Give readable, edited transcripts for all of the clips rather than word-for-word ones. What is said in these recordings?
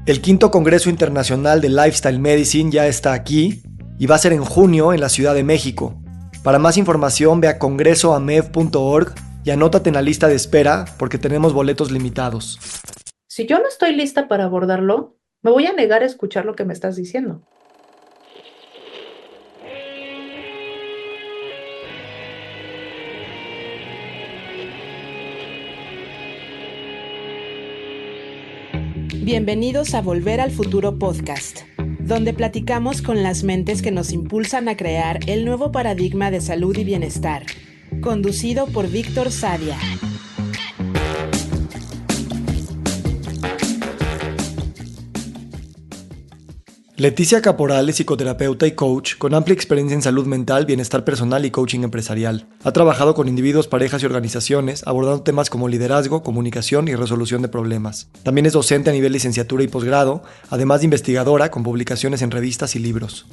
El quinto Congreso Internacional de Lifestyle Medicine ya está aquí y va a ser en junio en la Ciudad de México. Para más información ve a congresoamev.org y anótate en la lista de espera porque tenemos boletos limitados. Si yo no estoy lista para abordarlo, me voy a negar a escuchar lo que me estás diciendo. Bienvenidos a Volver al Futuro Podcast, donde platicamos con las mentes que nos impulsan a crear el nuevo paradigma de salud y bienestar, conducido por Víctor Sadia. Leticia Caporal es psicoterapeuta y coach con amplia experiencia en salud mental, bienestar personal y coaching empresarial. Ha trabajado con individuos, parejas y organizaciones, abordando temas como liderazgo, comunicación y resolución de problemas. También es docente a nivel licenciatura y posgrado, además de investigadora con publicaciones en revistas y libros.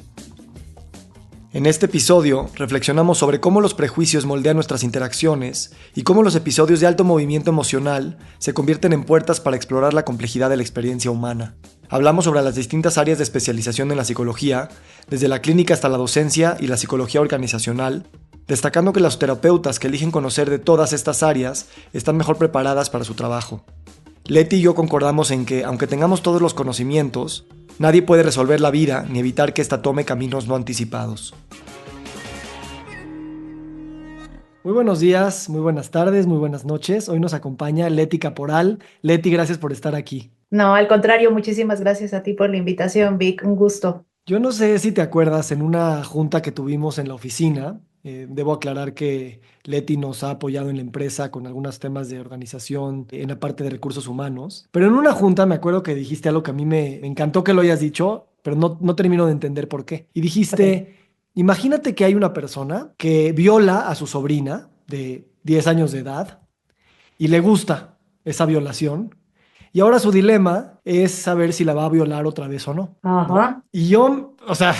En este episodio reflexionamos sobre cómo los prejuicios moldean nuestras interacciones y cómo los episodios de alto movimiento emocional se convierten en puertas para explorar la complejidad de la experiencia humana. Hablamos sobre las distintas áreas de especialización en la psicología, desde la clínica hasta la docencia y la psicología organizacional, destacando que los terapeutas que eligen conocer de todas estas áreas están mejor preparadas para su trabajo. Leti y yo concordamos en que, aunque tengamos todos los conocimientos, nadie puede resolver la vida ni evitar que ésta tome caminos no anticipados. Muy buenos días, muy buenas tardes, muy buenas noches. Hoy nos acompaña Leti Caporal. Leti, gracias por estar aquí. No, al contrario, muchísimas gracias a ti por la invitación, Vic. Un gusto. Yo no sé si te acuerdas en una junta que tuvimos en la oficina. Debo aclarar que Leti nos ha apoyado en la empresa con algunos temas de organización en la parte de recursos humanos. Pero en una junta me acuerdo que dijiste algo que a mí me encantó que lo hayas dicho, pero no termino de entender por qué. Y Okay. dijiste, imagínate que hay una persona que viola a su sobrina de 10 años de edad y le gusta esa violación. Y ahora su dilema es saber si la va a violar otra vez o no, ¿no? Ajá. Y yo, o sea,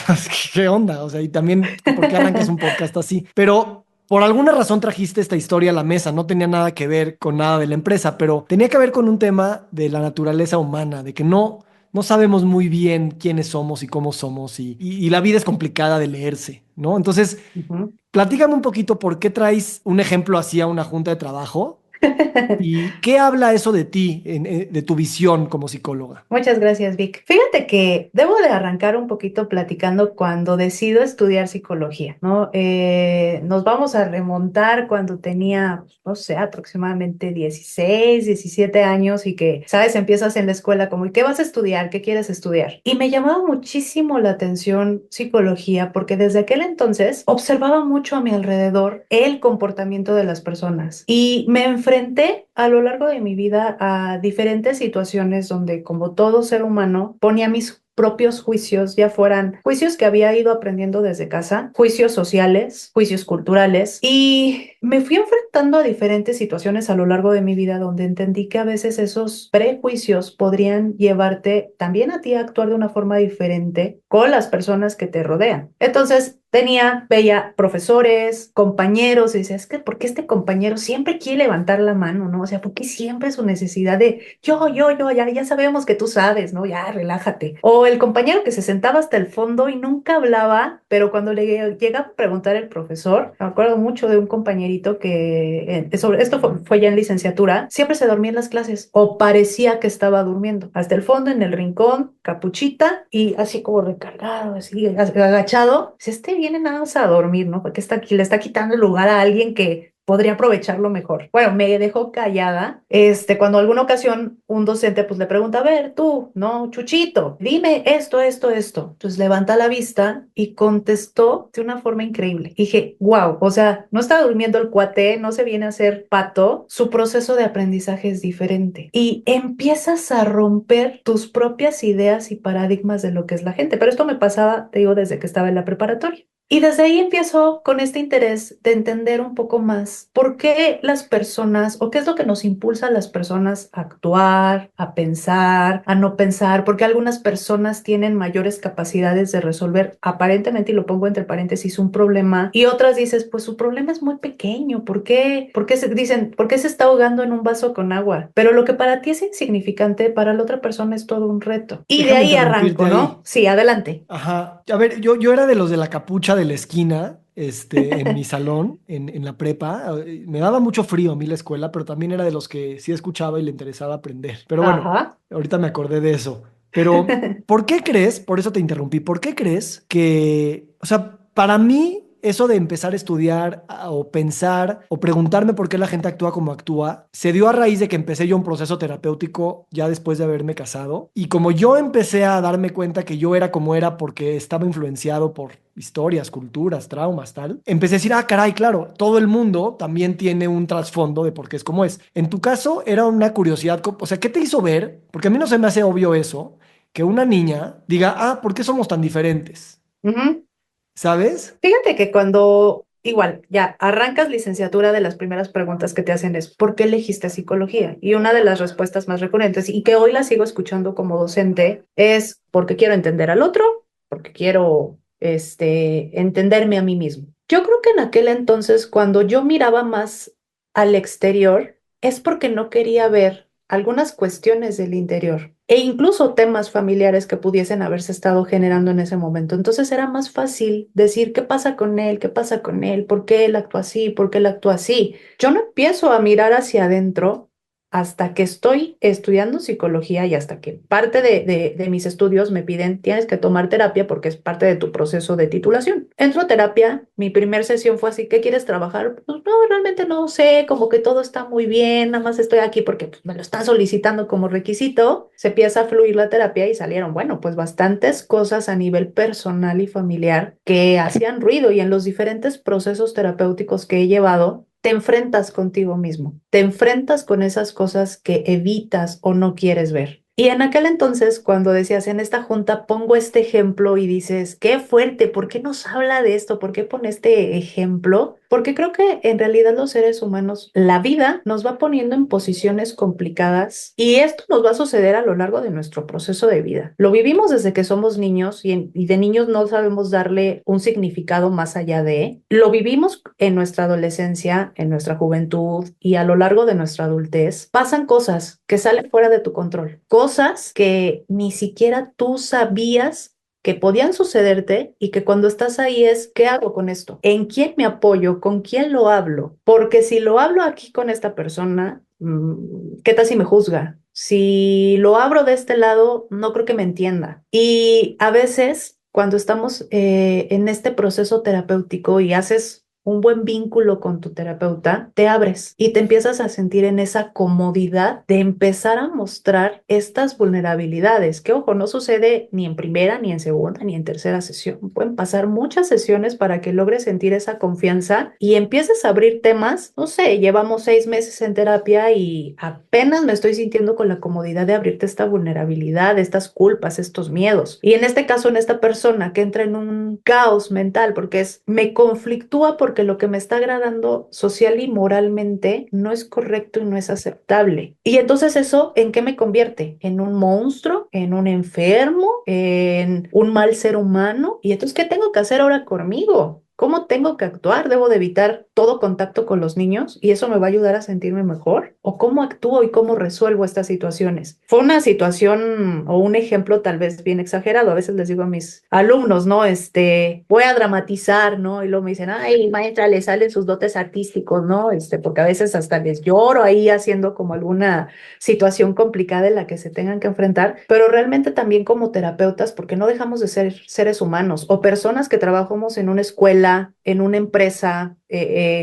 ¿qué onda? O sea, y también, ¿por qué arrancas un podcast así? Pero por alguna razón trajiste esta historia a la mesa. No tenía nada que ver con nada de la empresa, pero tenía que ver con un tema de la naturaleza humana, de que no sabemos muy bien quiénes somos y cómo somos, y la vida es complicada de leerse, ¿no? Entonces, Ujú. platícame un poquito por qué traes un ejemplo así a una junta de trabajo. ¿Y qué habla eso de ti, de tu visión como psicóloga? Muchas gracias, Vic. Fíjate que debo de arrancar un poquito platicando cuando decido estudiar psicología, ¿no? Nos vamos a remontar cuando tenía, no sé, aproximadamente 16, 17 años y que, ¿sabes? Empiezas en la escuela como, ¿y qué vas a estudiar? ¿Qué quieres estudiar? Y me llamaba muchísimo la atención psicología porque desde aquel entonces observaba mucho a mi alrededor el comportamiento de las personas y me enfrenté a lo largo de mi vida a diferentes situaciones donde, como todo ser humano, ponía mis propios juicios, ya fueran juicios que había ido aprendiendo desde casa, juicios sociales, juicios culturales, y me fui enfrentando a diferentes situaciones a lo largo de mi vida donde entendí que a veces esos prejuicios podrían llevarte también a ti a actuar de una forma diferente con las personas que te rodean. Entonces, veía profesores, compañeros, y decía, es que ¿por qué este compañero siempre quiere levantar la mano, ¿no? O sea, ¿por qué siempre su necesidad de ya sabemos que tú sabes, ¿no? Ya, relájate. O el compañero que se sentaba hasta el fondo y nunca hablaba, pero cuando le llegaba a preguntar el profesor, me acuerdo mucho de un compañerito que, sobre esto fue ya en licenciatura, siempre se dormía en las clases o parecía que estaba durmiendo. Hasta el fondo, en el rincón, capuchita y así como recargado, así agachado. Si este viene nada más a dormir, ¿no? Porque está aquí, le está quitando el lugar a alguien que podría aprovecharlo mejor. Bueno, me dejó callada. Cuando alguna ocasión un docente pues le pregunta, a ver, tú, no, Chuchito, dime esto, esto, esto. Entonces levanta la vista y contestó de una forma increíble. Dije, wow, o sea, no está durmiendo el cuate, no se viene a hacer pato, su proceso de aprendizaje es diferente. Y empiezas a romper tus propias ideas y paradigmas de lo que es la gente. Pero esto me pasaba, te digo, desde que estaba en la preparatoria. Y desde ahí empiezo con este interés de entender un poco más por qué las personas o qué es lo que nos impulsa a las personas a actuar, a pensar, a no pensar, porque algunas personas tienen mayores capacidades de resolver aparentemente, y lo pongo entre paréntesis, un problema y otras dices, pues su problema es muy pequeño, ¿por qué? ¿Por qué se está ahogando en un vaso con agua? Pero lo que para ti es insignificante, para la otra persona es todo un reto. Y de Déjame ahí interrumpirte arranco, ahí. ¿no? Sí, adelante. Ajá. A ver, yo era de los de la capucha de la esquina, en mi salón, en la prepa. Me daba mucho frío a mí la escuela, pero también era de los que sí escuchaba y le interesaba aprender. Pero bueno, Ajá. ahorita me acordé de eso. Pero, ¿por qué crees? Por eso te interrumpí. ¿Por qué crees que, o sea, para mí, eso de empezar a estudiar o pensar o preguntarme por qué la gente actúa como actúa, se dio a raíz de que empecé yo un proceso terapéutico ya después de haberme casado. Y como yo empecé a darme cuenta que yo era como era porque estaba influenciado por historias, culturas, traumas, tal, empecé a decir, ah, caray, claro, todo el mundo también tiene un trasfondo de por qué es como es. En tu caso era una curiosidad, o sea, ¿qué te hizo ver? Porque a mí no se me hace obvio eso, que una niña diga, ah, ¿por qué somos tan diferentes? Ujú. ¿Sabes? Fíjate que cuando igual ya arrancas licenciatura, de las primeras preguntas que te hacen es ¿por qué elegiste psicología? Y una de las respuestas más recurrentes y que hoy la sigo escuchando como docente es porque quiero entender al otro, porque quiero entenderme a mí mismo. Yo creo que en aquel entonces, cuando yo miraba más al exterior, es porque no quería ver algunas cuestiones del interior e incluso temas familiares que pudiesen haberse estado generando en ese momento. Entonces era más fácil decir, ¿qué pasa con él? ¿Qué pasa con él? ¿Por qué él actúa así? ¿Por qué él actúa así? Yo no empiezo a mirar hacia adentro hasta que estoy estudiando psicología y hasta que parte de mis estudios me piden, tienes que tomar terapia porque es parte de tu proceso de titulación. Entro a terapia, mi primer sesión fue así, ¿qué quieres trabajar? Pues no, realmente no sé, como que todo está muy bien, nada más estoy aquí porque pues, me lo están solicitando como requisito. Se empieza a fluir la terapia y salieron, bueno, pues bastantes cosas a nivel personal y familiar que hacían ruido, y en los diferentes procesos terapéuticos que he llevado, te enfrentas contigo mismo, te enfrentas con esas cosas que evitas o no quieres ver. Y en aquel entonces, cuando decías en esta junta, pongo este ejemplo y dices, qué fuerte, ¿por qué nos habla de esto? ¿Por qué pone este ejemplo? Porque creo que en realidad los seres humanos, la vida nos va poniendo en posiciones complicadas y esto nos va a suceder a lo largo de nuestro proceso de vida. Lo vivimos desde que somos niños y de niños no sabemos darle un significado más allá de. Lo vivimos en nuestra adolescencia, en nuestra juventud y a lo largo de nuestra adultez. Pasan cosas que salen fuera de tu control, cosas que ni siquiera tú sabías que podían sucederte y que cuando estás ahí es, ¿qué hago con esto? ¿En quién me apoyo? ¿Con quién lo hablo? Porque si lo hablo aquí con esta persona, ¿qué tal si me juzga? Si lo abro de este lado, no creo que me entienda. Y a veces, cuando estamos en este proceso terapéutico y haces un buen vínculo con tu terapeuta, te abres y te empiezas a sentir en esa comodidad de empezar a mostrar estas vulnerabilidades, que ojo, no sucede ni en primera, ni en segunda, ni en tercera sesión. Pueden pasar muchas sesiones para que logres sentir esa confianza y empieces a abrir temas. No sé, llevamos 6 meses en terapia y apenas me estoy sintiendo con la comodidad de abrirte esta vulnerabilidad, estas culpas, estos miedos. Y en este caso, en esta persona que entra en un caos mental porque me conflictúa porque lo que me está agradando social y moralmente no es correcto y no es aceptable. Y entonces eso, ¿en qué me convierte? ¿En un monstruo? ¿En un enfermo? ¿En un mal ser humano? Y entonces, ¿qué tengo que hacer ahora conmigo? ¿Cómo tengo que actuar? ¿Debo de evitar todo contacto con los niños y eso me va a ayudar a sentirme mejor? ¿O cómo actúo y cómo resuelvo estas situaciones? Fue una situación o un ejemplo tal vez bien exagerado. A veces les digo a mis alumnos, ¿no? Voy a dramatizar, ¿no? Y luego me dicen, ay, maestra, le salen sus dotes artísticos, ¿no? Porque a veces hasta les lloro ahí haciendo como alguna situación complicada en la que se tengan que enfrentar, pero realmente también como terapeutas, porque no dejamos de ser seres humanos o personas que trabajamos en una escuela, en una empresa,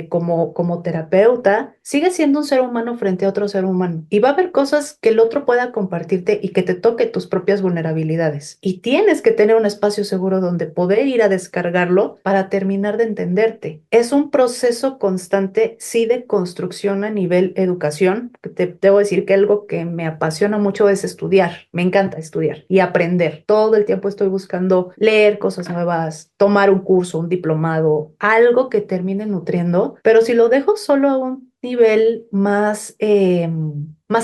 como terapeuta, sigue siendo un ser humano frente a otro ser humano. Y va a haber cosas que el otro pueda compartirte y que te toque tus propias vulnerabilidades. Y tienes que tener un espacio seguro donde poder ir a descargarlo para terminar de entenderte. Es un proceso constante, sí, de construcción a nivel educación. Te debo decir que algo que me apasiona mucho es estudiar. Me encanta estudiar y aprender. Todo el tiempo estoy buscando leer cosas nuevas, tomar un curso, un diplomado, algo que termine nutriendo, pero si lo dejo solo a un nivel más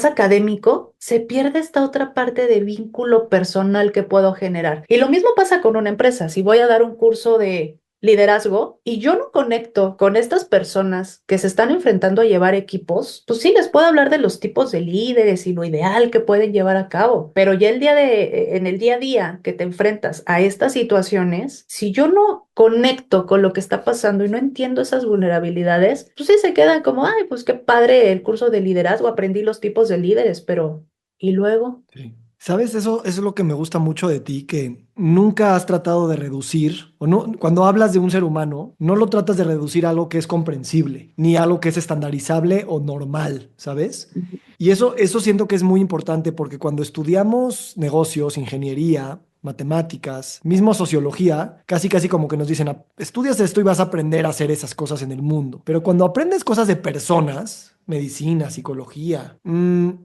académico, se pierde esta otra parte de vínculo personal que puedo generar. Y lo mismo pasa con una empresa. Si voy a dar un curso de liderazgo y yo no conecto con estas personas que se están enfrentando a llevar equipos, pues sí, les puedo hablar de los tipos de líderes y lo ideal que pueden llevar a cabo, pero ya en el día a día que te enfrentas a estas situaciones, si yo no conecto con lo que está pasando y no entiendo esas vulnerabilidades, pues sí se quedan como, ay, pues qué padre el curso de liderazgo, aprendí los tipos de líderes, pero ¿y luego? Sí. ¿Sabes? Eso es lo que me gusta mucho de ti, que nunca has tratado de reducir, o no, cuando hablas de un ser humano, no lo tratas de reducir a algo que es comprensible, ni a algo que es estandarizable o normal, ¿sabes? Y eso siento que es muy importante porque cuando estudiamos negocios, ingeniería, matemáticas, mismo sociología, casi casi como que nos dicen, estudias esto y vas a aprender a hacer esas cosas en el mundo. Pero cuando aprendes cosas de personas, medicina, psicología,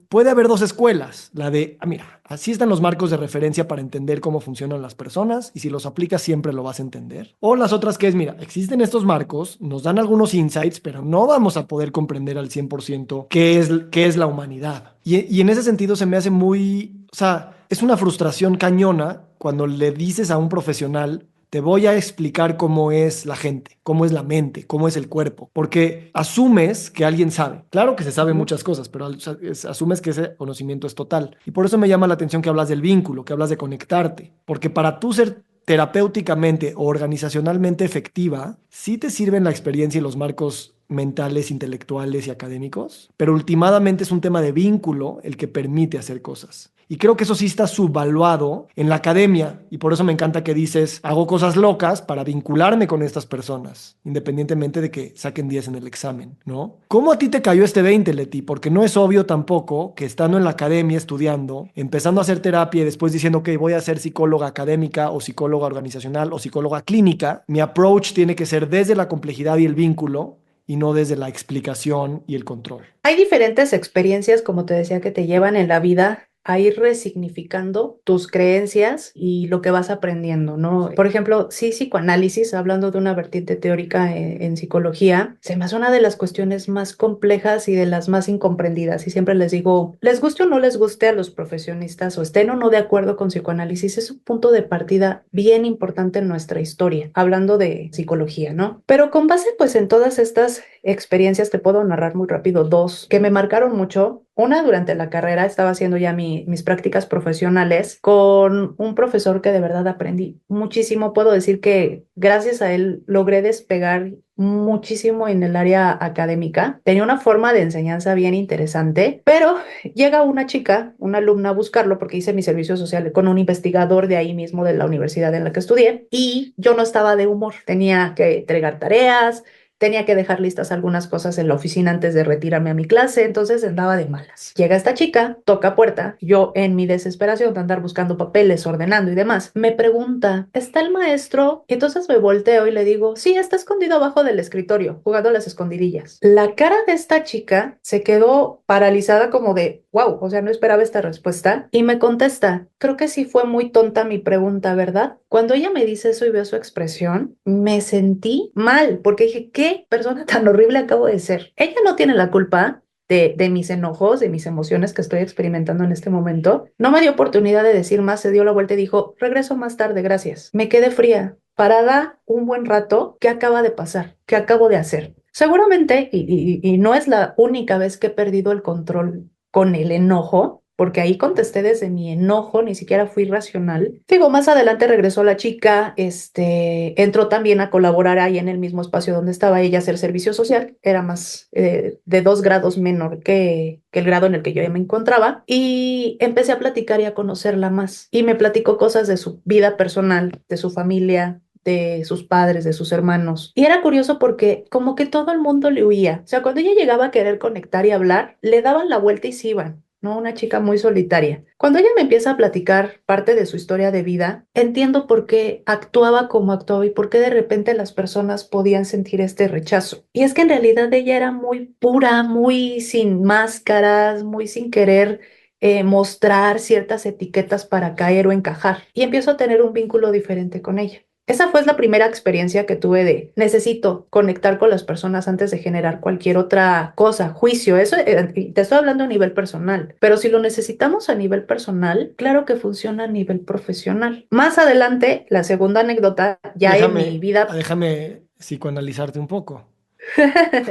puede haber dos escuelas. La de, mira, así están los marcos de referencia para entender cómo funcionan las personas y si los aplicas siempre lo vas a entender. O las otras que es, mira, existen estos marcos, nos dan algunos insights, pero no vamos a poder comprender al 100% qué es la humanidad. Y en ese sentido se me hace muy, o sea, es una frustración cañona cuando le dices a un profesional, te voy a explicar cómo es la gente, cómo es la mente, cómo es el cuerpo, porque asumes que alguien sabe. Claro que se sabe muchas cosas, pero asumes que ese conocimiento es total. Y por eso me llama la atención que hablas del vínculo, que hablas de conectarte, porque para tú ser terapéuticamente o organizacionalmente efectiva, sí te sirven la experiencia y los marcos mentales, intelectuales y académicos, pero últimamente es un tema de vínculo el que permite hacer cosas. Y creo que eso sí está subvaluado en la academia y por eso me encanta que dices, hago cosas locas para vincularme con estas personas, independientemente de que saquen 10 en el examen, ¿no? ¿Cómo a ti te cayó este 20, Leti? Porque no es obvio tampoco que estando en la academia estudiando, empezando a hacer terapia y después diciendo, ok, voy a ser psicóloga académica o psicóloga organizacional o psicóloga clínica, mi approach tiene que ser desde la complejidad y el vínculo y no desde la explicación y el control. Hay diferentes experiencias, como te decía, que te llevan en la vida a ir resignificando tus creencias y lo que vas aprendiendo, ¿no? Por ejemplo, sí, psicoanálisis, hablando de una vertiente teórica en psicología, se me hace una de las cuestiones más complejas y de las más incomprendidas. Y siempre les digo, les guste o no les guste a los profesionistas o estén o no de acuerdo con psicoanálisis, es un punto de partida bien importante en nuestra historia, hablando de psicología, ¿no? Pero con base, pues, en todas estas experiencias, te puedo narrar muy rápido dos que me marcaron mucho. Una, durante la carrera, estaba haciendo ya mis prácticas profesionales con un profesor que de verdad aprendí muchísimo. Puedo decir que gracias a él logré despegar muchísimo en el área académica. Tenía una forma de enseñanza bien interesante, pero llega una chica, una alumna, a buscarlo porque hice mi servicio social con un investigador de ahí mismo de la universidad en la que estudié y yo no estaba de humor. Tenía que entregar tareas, tenía que dejar listas algunas cosas en la oficina antes de retirarme a mi clase, entonces andaba de malas. Llega esta chica, toca puerta, yo en mi desesperación de andar buscando papeles, ordenando y demás, me pregunta, ¿está el maestro? Y entonces me volteo y le digo, sí, está escondido abajo del escritorio, jugando a las escondidillas. La cara de esta chica se quedó paralizada como de, wow, o sea, no esperaba esta respuesta y me contesta, creo que sí fue muy tonta mi pregunta, ¿verdad? Cuando ella me dice eso y veo su expresión, me sentí mal porque dije, ¿qué persona tan horrible acabo de ser? Ella no tiene la culpa de mis enojos, de mis emociones que estoy experimentando en este momento. No me dio oportunidad de decir más, se dio la vuelta y dijo, regreso más tarde, gracias. Me quedé fría, parada un buen rato. ¿Qué acaba de pasar? ¿Qué acabo de hacer? Seguramente, y no es la única vez que he perdido el control con el enojo, porque ahí contesté desde mi enojo, ni siquiera fui racional. Digo, más adelante regresó la chica, entró también a colaborar ahí en el mismo espacio donde estaba ella a hacer servicio social, era más de 2 grados menor que el grado en el que yo ya me encontraba, y empecé a platicar y a conocerla más. Y me platicó cosas de su vida personal, de su familia, de sus padres, de sus hermanos. Y era curioso porque como que todo el mundo le huía. O sea, cuando ella llegaba a querer conectar y hablar, le daban la vuelta y se iban, ¿no? Una chica muy solitaria. Cuando ella me empieza a platicar parte de su historia de vida, entiendo por qué actuaba como actuaba y por qué de repente las personas podían sentir este rechazo. Y es que en realidad ella era muy pura, muy sin máscaras, muy sin querer mostrar ciertas etiquetas para caer o encajar. Y empiezo a tener un vínculo diferente con ella. Esa fue la primera experiencia que tuve de necesito conectar con las personas antes de generar cualquier otra cosa, juicio. Eso te estoy hablando a nivel personal, pero si lo necesitamos a nivel personal, claro que funciona a nivel profesional. Más adelante, la segunda anécdota, ya en mi vida. Déjame psicoanalizarte un poco.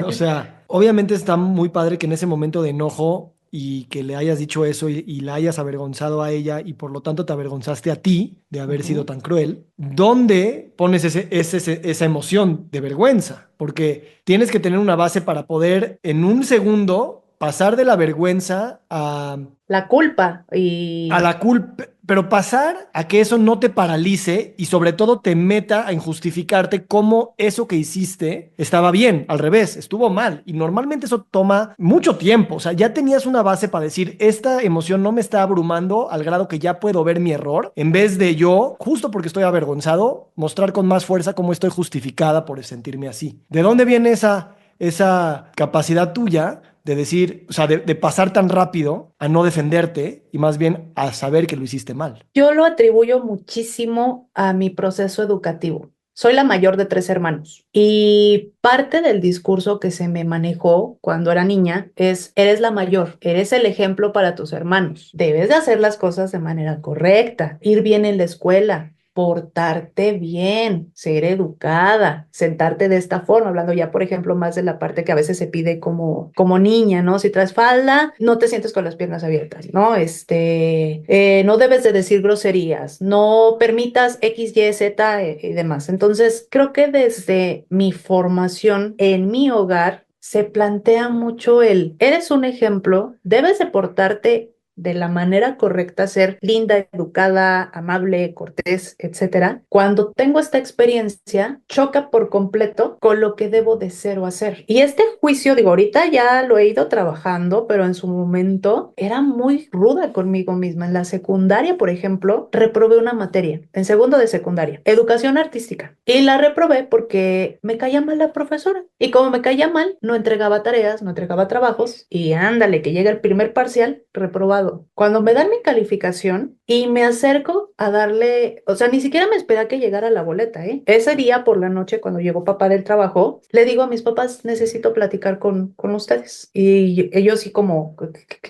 O sea, obviamente está muy padre que en ese momento de enojo y que le hayas dicho eso y la hayas avergonzado a ella y por lo tanto te avergonzaste a ti de haber sido tan cruel. ¿Dónde pones esa emoción de vergüenza? Porque tienes que tener una base para poder en un segundo pasar de la vergüenza La culpa a la culpa, pero pasar a que eso no te paralice y sobre todo te meta en justificarte cómo eso que hiciste estaba bien, al revés, estuvo mal. Y normalmente eso toma mucho tiempo. O sea, ya tenías una base para decir, esta emoción no me está abrumando al grado que ya puedo ver mi error, en vez de yo, justo porque estoy avergonzado, mostrar con más fuerza cómo estoy justificada por sentirme así. ¿De dónde viene esa capacidad tuya de decir, o sea, de pasar tan rápido a no defenderte y más bien a saber que lo hiciste mal? Yo lo atribuyo muchísimo a mi proceso educativo. Soy la mayor de 3 hermanos y parte del discurso que se me manejó cuando era niña es, eres la mayor, eres el ejemplo para tus hermanos, debes de hacer las cosas de manera correcta, ir bien en la escuela, portarte bien, ser educada, sentarte de esta forma, hablando ya, por ejemplo, más de la parte que a veces se pide como niña, ¿no? Si traes falda, no te sientes con las piernas abiertas, ¿no? No debes de decir groserías, no permitas X, Y, Z y demás. Entonces, creo que desde mi formación en mi hogar se plantea mucho eres un ejemplo, debes de portarte de la manera correcta, ser linda, educada, amable, cortés, etcétera. Cuando tengo esta experiencia, choca por completo con lo que debo de ser o hacer. Y este juicio, digo, ahorita ya lo he ido trabajando, pero en su momento era muy ruda conmigo misma. En la secundaria, por ejemplo, reprobé una materia, en segundo de secundaria, educación artística. Y la reprobé porque me caía mal la profesora. Y como me caía mal, no entregaba tareas, no entregaba trabajos. Y ándale, que llega el primer parcial, reprobado. Cuando me dan mi calificación y me acerco a darle, o sea, ni siquiera me esperé a que llegara la boleta, ¿eh? Ese día por la noche, cuando llegó papá del trabajo, le digo a mis papás, necesito platicar con ustedes. Y ellos sí como,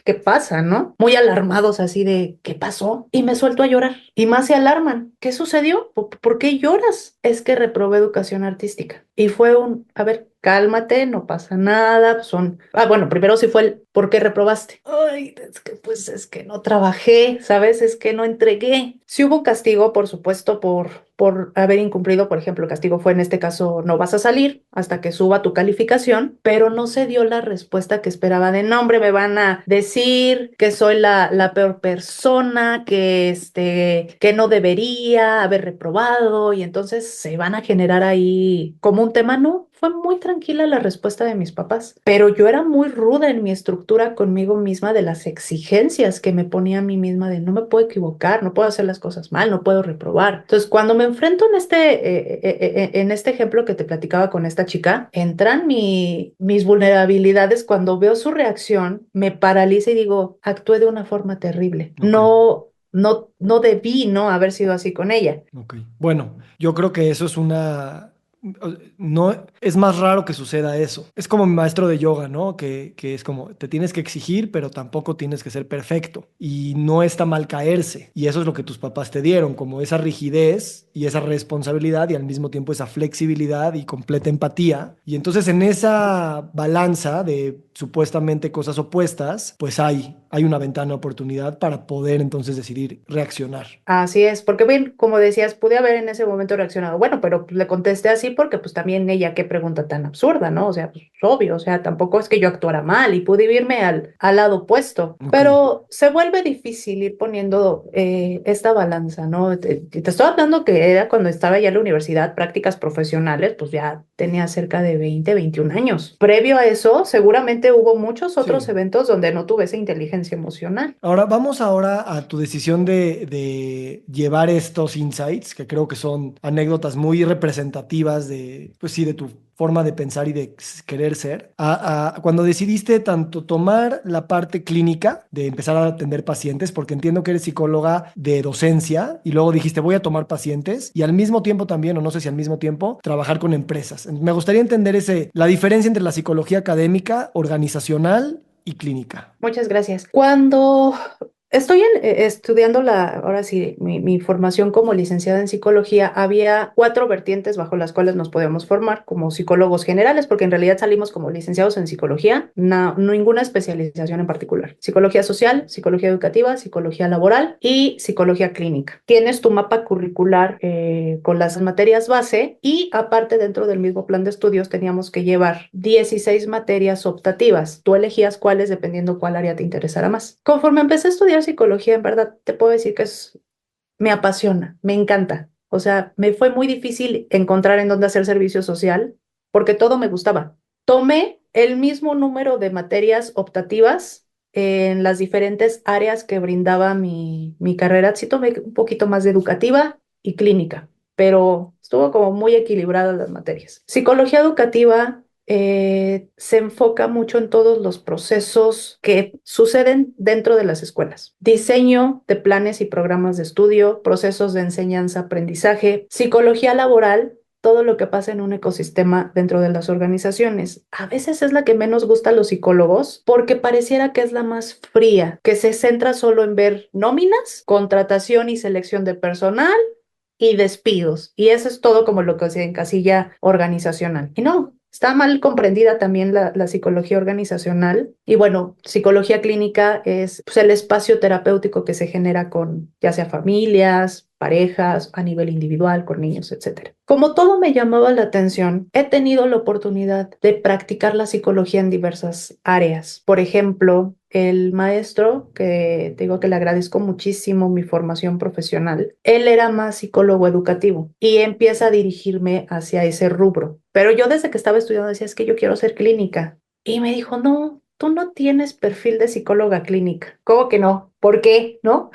¿qué pasa, no? Muy alarmados así de, ¿qué pasó? Y me suelto a llorar. Y más se alarman. ¿Qué sucedió? ¿Por qué lloras? Es que reprobé educación artística. Y fue a ver, cálmate, no pasa nada, bueno, primero sí fue ¿por qué reprobaste? Ay, es que no trabajé, ¿sabes? Es que no entregué. Sí hubo castigo, por supuesto, por haber incumplido, por ejemplo, el castigo fue en este caso, no vas a salir hasta que suba tu calificación, pero no se dio la respuesta que esperaba de nombre, me van a decir que soy la peor persona, que no debería haber reprobado, y entonces se van a generar ahí como un tema, no. Fue muy tranquila la respuesta de mis papás, pero yo era muy ruda en mi estructura conmigo misma de las exigencias que me ponía a mí misma de no me puedo equivocar, no puedo hacer las cosas mal, no puedo reprobar. Entonces, cuando me enfrento en este ejemplo que te platicaba con esta chica, entran mis vulnerabilidades. Cuando veo su reacción, me paraliza y digo, actué de una forma terrible. Ok. No debí no haber sido así con ella. Ok. Bueno, yo creo que eso es no, es más raro que suceda eso. Es como mi maestro de yoga, ¿no? Que es como, te tienes que exigir, pero tampoco tienes que ser perfecto. Y no está mal caerse. Y eso es lo que tus papás te dieron, como esa rigidez y esa responsabilidad y al mismo tiempo esa flexibilidad y completa empatía. Y entonces en esa balanza de supuestamente cosas opuestas, pues hay una ventana de oportunidad para poder entonces decidir reaccionar. Así es, porque bien, como decías, pude haber en ese momento reaccionado, bueno, pero le contesté así sí, porque pues también ella, qué pregunta tan absurda, ¿no? O sea, pues obvio, o sea, tampoco es que yo actuara mal y pude irme al lado opuesto, Ok. pero se vuelve difícil ir poniendo esta balanza, ¿no? Te estoy hablando que era cuando estaba ya en la universidad, prácticas profesionales, pues ya tenía cerca de 20, 21 años. Previo a eso, seguramente hubo muchos otros Sí. eventos donde no tuve esa inteligencia emocional. Ahora, vamos ahora a tu decisión de llevar estos insights, que creo que son anécdotas muy representativas de, pues sí, de tu forma de pensar y de querer ser, cuando decidiste tanto tomar la parte clínica de empezar a atender pacientes, porque entiendo que eres psicóloga de docencia y luego dijiste voy a tomar pacientes y al mismo tiempo también, o no sé si al mismo tiempo, trabajar con empresas. Me gustaría entender la diferencia entre la psicología académica, organizacional y clínica. Muchas gracias. Cuando estoy estudiando ahora sí, mi formación como licenciada en psicología, había 4 vertientes bajo las cuales nos podíamos formar como psicólogos generales, porque en realidad salimos como licenciados en psicología, ninguna especialización en particular. Psicología social, psicología educativa, psicología laboral y psicología clínica. Tienes tu mapa curricular con las materias base y aparte dentro del mismo plan de estudios teníamos que llevar 16 materias optativas. Tú elegías cuáles dependiendo cuál área te interesara más. Conforme empecé a estudiar psicología, en verdad te puedo decir que me apasiona, me encanta. O sea, me fue muy difícil encontrar en dónde hacer servicio social porque todo me gustaba. Tomé el mismo número de materias optativas en las diferentes áreas que brindaba mi carrera. Sí tomé un poquito más de educativa y clínica, pero estuvo como muy equilibradas las materias. Psicología educativa se enfoca mucho en todos los procesos que suceden dentro de las escuelas. Diseño de planes y programas de estudio, procesos de enseñanza-aprendizaje, psicología laboral, todo lo que pasa en un ecosistema dentro de las organizaciones. A veces es la que menos gusta a los psicólogos porque pareciera que es la más fría, que se centra solo en ver nóminas, contratación y selección de personal y despidos. Y eso es todo como lo que se encasilla organizacional. Y no, está mal comprendida también la psicología organizacional. Y bueno, psicología clínica es pues, el espacio terapéutico que se genera con ya sea familias, parejas, a nivel individual, con niños, etcétera. Como todo me llamaba la atención, he tenido la oportunidad de practicar la psicología en diversas áreas. Por ejemplo, el maestro, que te digo que le agradezco muchísimo mi formación profesional, él era más psicólogo educativo y empieza a dirigirme hacia ese rubro. Pero yo desde que estaba estudiando decía, es que yo quiero ser clínica. Y me dijo, no, tú no tienes perfil de psicóloga clínica. ¿Cómo que no? ¿Por qué? ¿No?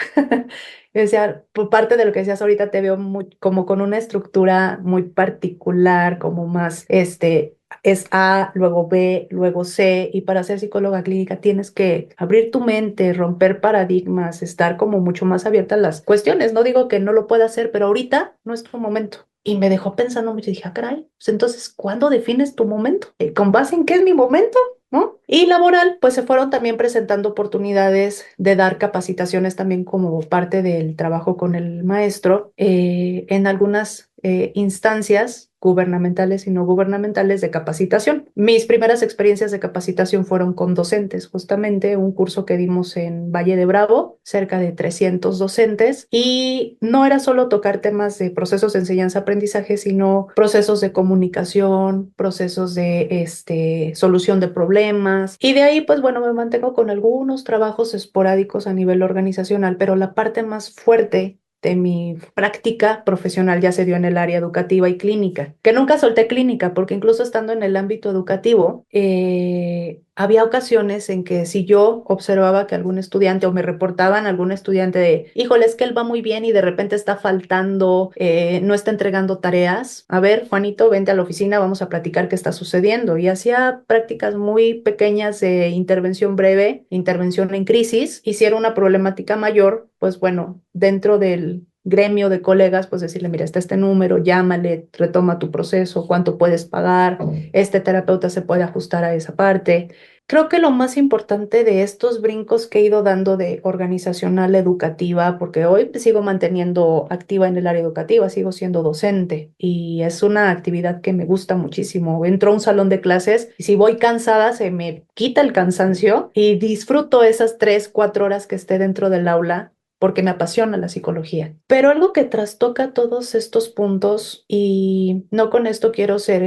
O sea, por parte de lo que decías ahorita, te veo muy, como con una estructura muy particular, como más, es A, luego B, luego C, y para ser psicóloga clínica tienes que abrir tu mente, romper paradigmas, estar como mucho más abierta a las cuestiones. No digo que no lo pueda hacer, pero ahorita no es tu momento. Y me dejó pensando mucho y dije, ah, caray, pues entonces, ¿cuándo defines tu momento? ¿Con base en qué es mi momento? ¿No? Y laboral, pues se fueron también presentando oportunidades de dar capacitaciones también como parte del trabajo con el maestro en algunas instancias gubernamentales y no gubernamentales de capacitación. Mis primeras experiencias de capacitación fueron con docentes, justamente un curso que dimos en Valle de Bravo, cerca de 300 docentes, y no era solo tocar temas de procesos de enseñanza-aprendizaje, sino procesos de comunicación, procesos de solución de problemas, y de ahí, pues bueno, me mantengo con algunos trabajos esporádicos a nivel organizacional, pero la parte más fuerte de mi práctica profesional ya se dio en el área educativa y clínica, que nunca solté clínica, porque incluso estando en el ámbito educativo, había ocasiones en que si yo observaba que algún estudiante o me reportaban algún estudiante de, híjole, es que él va muy bien y de repente está faltando, no está entregando tareas, a ver, Juanito, vente a la oficina, vamos a platicar qué está sucediendo. Y hacía prácticas muy pequeñas de intervención breve, intervención en crisis, y si era una problemática mayor, pues bueno, dentro del gremio de colegas, pues decirle, mira, está este número, llámale, retoma tu proceso, cuánto puedes pagar, este terapeuta se puede ajustar a esa parte. Creo que lo más importante de estos brincos que he ido dando de organizacional educativa, porque hoy sigo manteniendo activa en el área educativa, sigo siendo docente y es una actividad que me gusta muchísimo. Entro a un salón de clases y si voy cansada se me quita el cansancio y disfruto esas 3, 4 horas que esté dentro del aula porque me apasiona la psicología. Pero algo que trastoca todos estos puntos, y no con esto quiero ser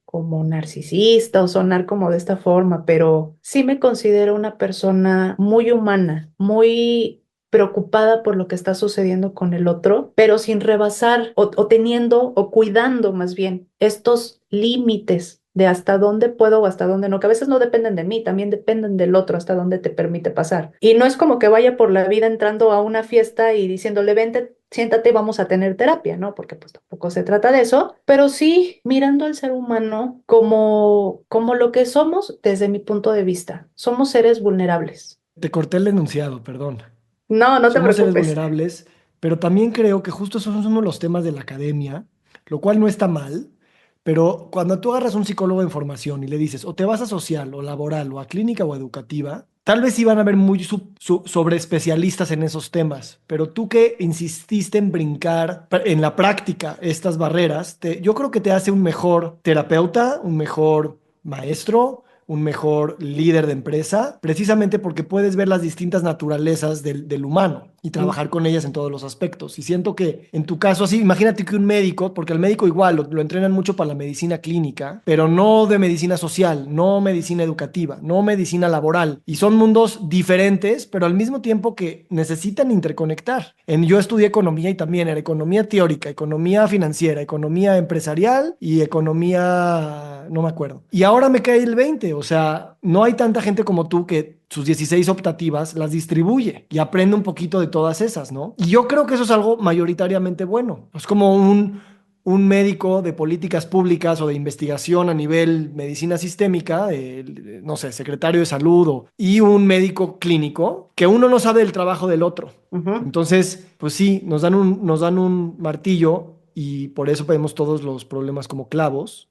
como narcisista o sonar como de esta forma, pero sí me considero una persona muy humana, muy preocupada por lo que está sucediendo con el otro, pero sin rebasar o teniendo o cuidando más bien estos límites de hasta dónde puedo o hasta dónde no, que a veces no dependen de mí, también dependen del otro, hasta dónde te permite pasar. Y no es como que vaya por la vida entrando a una fiesta y diciéndole, vente, siéntate, vamos a tener terapia, ¿no? Porque pues tampoco se trata de eso, pero sí mirando al ser humano como lo que somos desde mi punto de vista. Somos seres vulnerables. Te corté el enunciado, perdón. No, no te Somos seres preocupes. vulnerables, pero también creo que justo esos son uno de los temas de la academia, lo cual no está mal, pero cuando tú agarras un psicólogo de formación y le dices, o te vas a social, o laboral, o a clínica o educativa, tal vez iban a haber muy sobre especialistas en esos temas, pero tú que insististe en brincar en la práctica estas barreras, yo creo que te hace un mejor terapeuta, un mejor maestro, un mejor líder de empresa, precisamente porque puedes ver las distintas naturalezas del humano y Mm. trabajar con ellas en todos los aspectos. Y siento que en tu caso así, imagínate que un médico, porque al médico igual lo entrenan mucho para la medicina clínica, pero no de medicina social, no medicina educativa, no medicina laboral. Y son mundos diferentes, pero al mismo tiempo que necesitan interconectar. Yo estudié economía y también era economía teórica, economía financiera, economía empresarial y economía, no me acuerdo. Y ahora me cae el 20, o sea, no hay tanta gente como tú que sus 16 optativas las distribuye y aprende un poquito de todas esas, ¿no? Y yo creo que eso es algo mayoritariamente bueno. Es como un médico de políticas públicas o de investigación a nivel medicina sistémica, no sé, secretario de salud y un médico clínico, que uno no sabe del trabajo del otro. Ujú. Entonces, pues sí, nos dan un martillo y por eso vemos todos los problemas como clavos,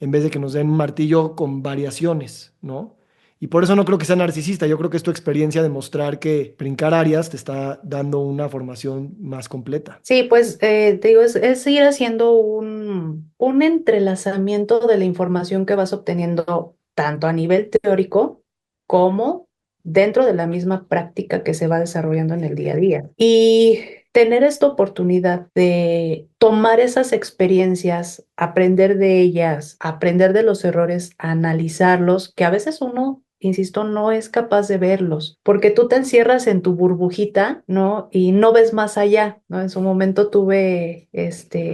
en vez de que nos den un martillo con variaciones, ¿no? Y por eso no creo que sea narcisista, yo creo que es tu experiencia de mostrar que brincar áreas te está dando una formación más completa. Sí, pues te digo, es ir haciendo un entrelazamiento de la información que vas obteniendo tanto a nivel teórico como dentro de la misma práctica que se va desarrollando en el día a día. Y tener esta oportunidad de tomar esas experiencias, aprender de ellas, aprender de los errores, analizarlos, que a veces uno, insisto, no es capaz de verlos, porque tú te encierras en tu burbujita, ¿no? Y no ves más allá, ¿no? En su momento tuve,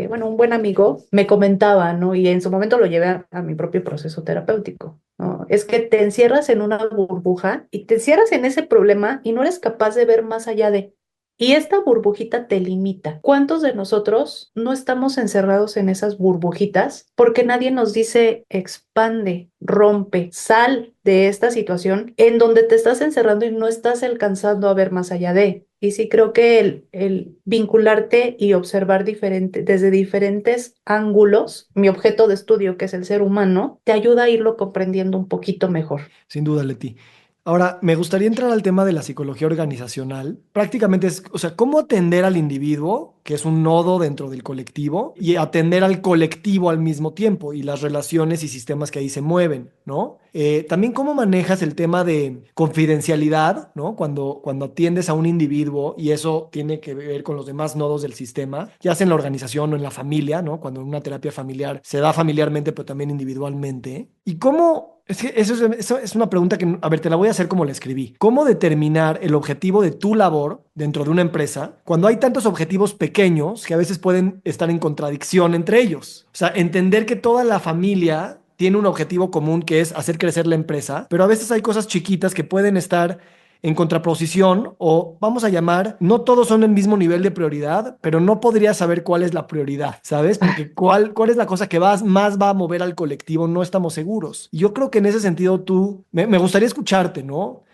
bueno, un buen amigo me comentaba, ¿no? Y en su momento lo llevé a mi propio proceso terapéutico, ¿no? Es que te encierras en una burbuja y te encierras en ese problema y no eres capaz de ver más allá de... Y esta burbujita te limita. ¿Cuántos de nosotros no estamos encerrados en esas burbujitas porque nadie nos dice expande, rompe, sal de esta situación en donde te estás encerrando y no estás alcanzando a ver más allá de? Y sí creo que el vincularte y observar desde diferentes ángulos, mi objeto de estudio, que es el ser humano, te ayuda a irlo comprendiendo un poquito mejor. Sin duda, Leti. Ahora, me gustaría entrar al tema de la psicología organizacional. Prácticamente es, o sea, cómo atender al individuo, que es un nodo dentro del colectivo, y atender al colectivo al mismo tiempo, y las relaciones y sistemas que ahí se mueven, ¿no? También cómo manejas el tema de confidencialidad, ¿no? Cuando atiendes a un individuo y eso tiene que ver con los demás nodos del sistema, ya sea en la organización o en la familia, ¿no? Cuando en una terapia familiar se da familiarmente, pero también individualmente. ¿Y cómo? Es que eso es una pregunta que, a ver, te la voy a hacer como la escribí. ¿Cómo determinar el objetivo de tu labor dentro de una empresa cuando hay tantos objetivos pequeños que a veces pueden estar en contradicción entre ellos? O sea, entender que toda la familia tiene un objetivo común que es hacer crecer la empresa, pero a veces hay cosas chiquitas que pueden estar en contraposición o vamos a llamar, no todos son el mismo nivel de prioridad, pero no podría saber cuál es la prioridad, ¿sabes? Porque cuál es la cosa que más va a mover al colectivo, no estamos seguros. Y yo creo que en ese sentido me gustaría escucharte, ¿no?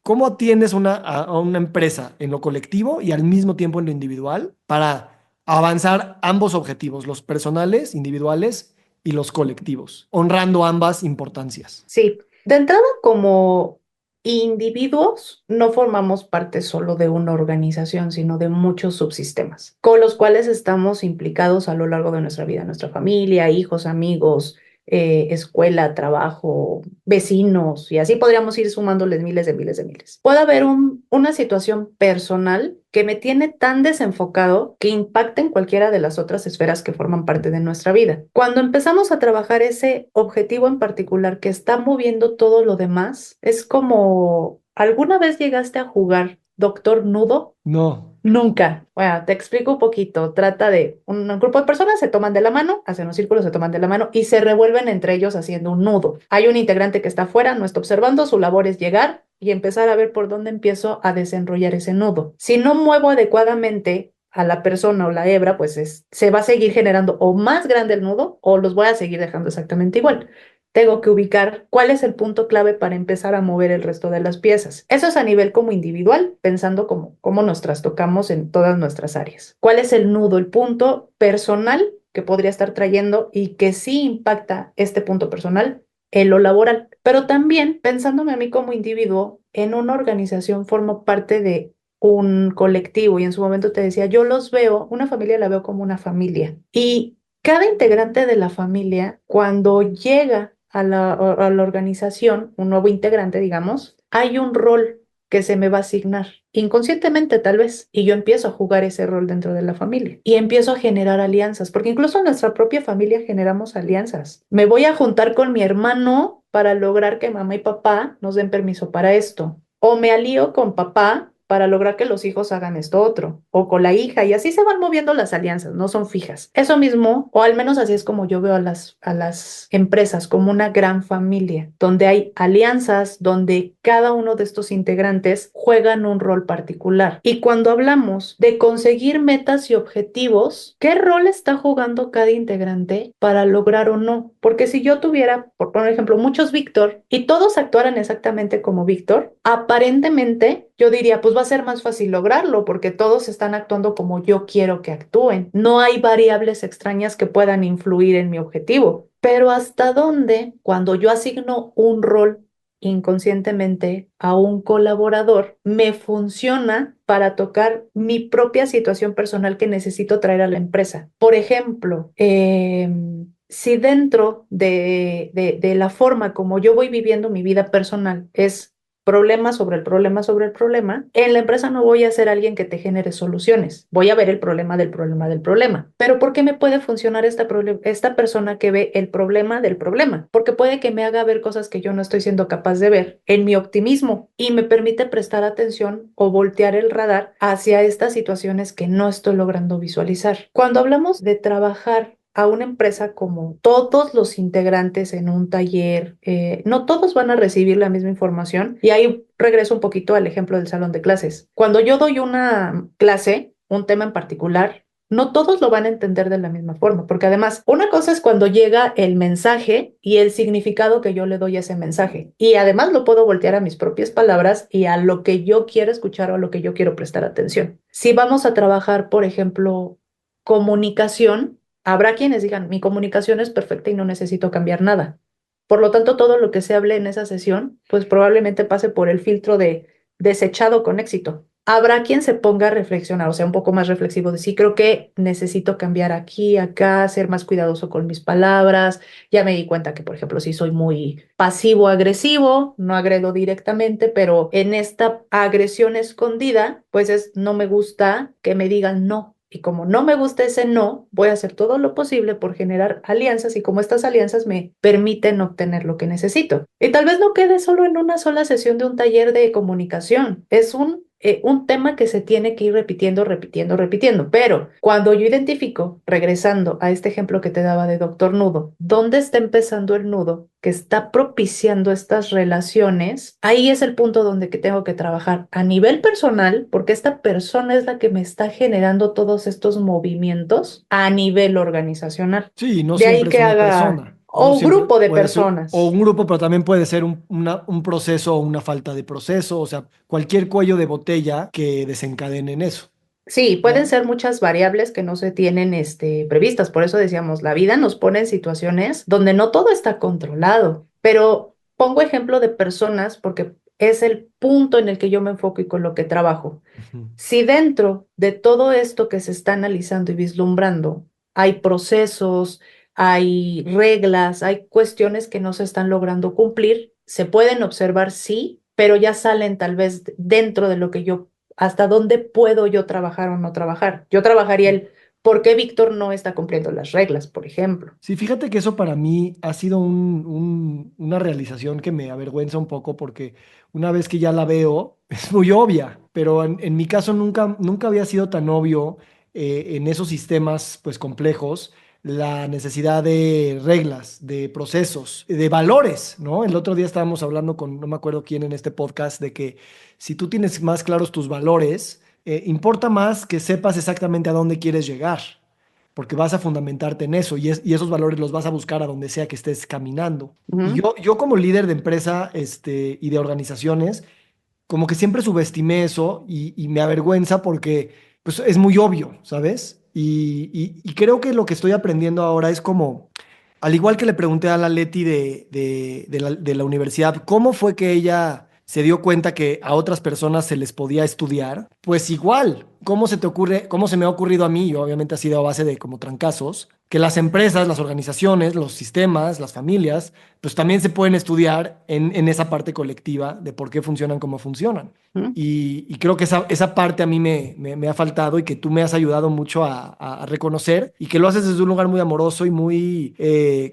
¿Cómo atiendes a una empresa en lo colectivo y al mismo tiempo en lo individual para avanzar ambos objetivos, los personales, individuales y los colectivos, honrando ambas importancias? Sí, de entrada como individuos no formamos parte solo de una organización, sino de muchos subsistemas con los cuales estamos implicados a lo largo de nuestra vida, nuestra familia, hijos, amigos, escuela, trabajo, vecinos, y así podríamos ir sumándoles miles de miles de miles. Puede haber una situación personal que me tiene tan desenfocado que impacta en cualquiera de las otras esferas que forman parte de nuestra vida. Cuando empezamos a trabajar ese objetivo en particular que está moviendo todo lo demás, es como, ¿alguna vez llegaste a jugar Doctor Nudo? No. Nunca. Bueno, te explico un poquito. Trata de un grupo de personas se toman de la mano, hacen un círculo, se toman de la mano y se revuelven entre ellos haciendo un nudo. Hay un integrante que está afuera, no está observando, su labor es llegar y empezar a ver por dónde empiezo a desenrollar ese nudo. Si no muevo adecuadamente a la persona o la hebra, pues se va a seguir generando o más grande el nudo o los voy a seguir dejando exactamente igual. Tengo que ubicar cuál es el punto clave para empezar a mover el resto de las piezas. Eso es a nivel como individual, pensando cómo nos trastocamos en todas nuestras áreas. ¿Cuál es el nudo, el punto personal que podría estar trayendo y que sí impacta este punto personal en lo laboral? Pero también, pensándome a mí como individuo, en una organización formo parte de un colectivo y en su momento te decía, yo los veo, una familia la veo como una familia y cada integrante de la familia, cuando llega a la organización, un nuevo integrante, digamos, hay un rol que se me va a asignar, inconscientemente tal vez, y yo empiezo a jugar ese rol dentro de la familia y empiezo a generar alianzas, porque incluso en nuestra propia familia generamos alianzas. Me voy a juntar con mi hermano para lograr que mamá y papá nos den permiso para esto, o me alío con papá para lograr que los hijos hagan esto otro, o con la hija, y así se van moviendo las alianzas, no son fijas. Eso mismo, o al menos así es como yo veo a las empresas, como una gran familia, donde hay alianzas, donde cada uno de estos integrantes juegan un rol particular. Y cuando hablamos de conseguir metas y objetivos, ¿qué rol está jugando cada integrante para lograr o no? Porque si yo tuviera, por poner ejemplo, muchos Víctor y todos actuaran exactamente como Víctor, aparentemente yo diría, pues va a ser más fácil lograrlo porque todos están actuando como yo quiero que actúen. No hay variables extrañas que puedan influir en mi objetivo. Pero ¿hasta dónde, cuando yo asigno un rol inconscientemente a un colaborador, me funciona para tocar mi propia situación personal que necesito traer a la empresa? Por ejemplo, si dentro de la forma como yo voy viviendo mi vida personal es problema sobre el problema sobre el problema, en la empresa no voy a ser alguien que te genere soluciones. Voy a ver el problema del problema del problema. Pero ¿por qué me puede funcionar esta persona que ve el problema del problema? Porque puede que me haga ver cosas que yo no estoy siendo capaz de ver en mi optimismo y me permite prestar atención o voltear el radar hacia estas situaciones que no estoy logrando visualizar. Cuando hablamos de trabajar a una empresa como todos los integrantes en un taller, no todos van a recibir la misma información. Y ahí regreso un poquito al ejemplo del salón de clases. Cuando yo doy una clase, un tema en particular, no todos lo van a entender de la misma forma, porque además, una cosa es cuando llega el mensaje y el significado que yo le doy a ese mensaje. Y además lo puedo voltear a mis propias palabras y a lo que yo quiero escuchar o a lo que yo quiero prestar atención. Si vamos a trabajar, por ejemplo, comunicación, habrá quienes digan, mi comunicación es perfecta y no necesito cambiar nada. Por lo tanto, todo lo que se hable en esa sesión, pues probablemente pase por el filtro de desechado con éxito. Habrá quien se ponga a reflexionar, o sea, un poco más reflexivo de sí, creo que necesito cambiar aquí, acá, ser más cuidadoso con mis palabras. Ya me di cuenta que, por ejemplo, si soy muy pasivo-agresivo, no agredo directamente, pero en esta agresión escondida, pues no me gusta que me digan no. Y como no me gusta ese no, voy a hacer todo lo posible por generar alianzas y como estas alianzas me permiten obtener lo que necesito. Y tal vez no quede solo en una sola sesión de un taller de comunicación. Es un tema que se tiene que ir repitiendo, repitiendo, repitiendo. Pero cuando yo identifico, regresando a este ejemplo que te daba de Doctor Nudo, ¿dónde está empezando el nudo que está propiciando estas relaciones? Ahí es el punto donde que tengo que trabajar a nivel personal, porque esta persona es la que me está generando todos estos movimientos a nivel organizacional. Sí, no De ahí siempre es que una haga, persona. o No un siempre grupo de puede ser, o personas. un grupo, pero también puede ser un proceso o una falta de proceso, o sea, cualquier cuello de botella que desencadene en eso, Sí, pueden ¿no? ser muchas variables que no se tienen previstas. Por eso decíamos, la vida nos pone en situaciones donde no todo está controlado. Pero pongo ejemplo de personas porque es el punto en el que yo me enfoco y con lo que trabajo. Ujú. Si dentro de todo esto que se está analizando y vislumbrando hay procesos, hay reglas, hay cuestiones que no se están logrando cumplir, se pueden observar, sí, pero ya salen tal vez dentro de lo que yo, hasta dónde puedo yo trabajar o no trabajar. Yo trabajaría el por qué Víctor no está cumpliendo las reglas, por ejemplo. Sí, fíjate que eso para mí ha sido una realización que me avergüenza un poco porque una vez que ya la veo, es muy obvia, pero en mi caso nunca había sido tan obvio en esos sistemas pues complejos la necesidad de reglas, de procesos, de valores, ¿no? El otro día estábamos hablando con, no me acuerdo quién en este podcast, de que si tú tienes más claros tus valores, importa más que sepas exactamente a dónde quieres llegar porque vas a fundamentarte en eso y esos valores los vas a buscar a donde sea que estés caminando. Y Ujú. yo como líder de empresa y de organizaciones, como que siempre subestimé eso y me avergüenza porque pues, es muy obvio, ¿sabes? Y creo que lo que estoy aprendiendo ahora es como, al igual que le pregunté a la Leti de la universidad, ¿cómo fue que ella se dio cuenta que a otras personas se les podía estudiar? Pues igual, ¿cómo se te ocurre, cómo se me ha ocurrido a mí? Y obviamente ha sido a base de como trancazos, que las empresas, las organizaciones, los sistemas, las familias, pues también se pueden estudiar en esa parte colectiva de por qué funcionan como funcionan. Ujú. Y creo que esa parte a mí me ha faltado y que tú me has ayudado mucho a reconocer y que lo haces desde un lugar muy amoroso y muy,